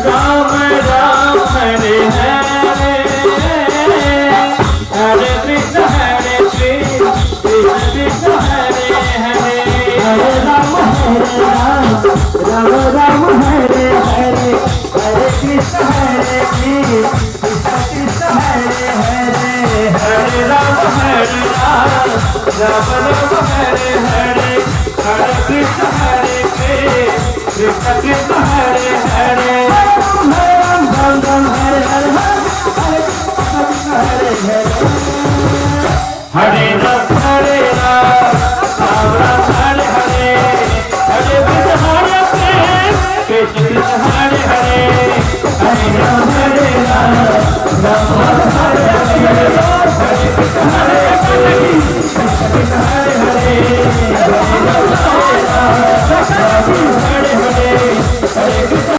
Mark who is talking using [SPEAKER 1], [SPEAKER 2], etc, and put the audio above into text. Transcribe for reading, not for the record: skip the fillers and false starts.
[SPEAKER 1] Ram Ram Hare Hare Hare Krishna Krishna Krishna Hare Hare
[SPEAKER 2] Hare Ram Ram Ram Hare Hare Hare Krishna Krishna Krishna Hare Hare
[SPEAKER 1] Hare Ram Ram Ram Hare Hare Hare Krishna Krishna Krishna Hare Hare
[SPEAKER 2] Ram Ram Hare Hare Hare Krishna Hare Hare
[SPEAKER 1] Hare Ram Ram Ram Hare Hare Hare Krishna Krishna Hare Hare Hare Ram Ram Ram Hare Hare Hare Krishna Hare Krishna Krishna Hare Hare Hare Ram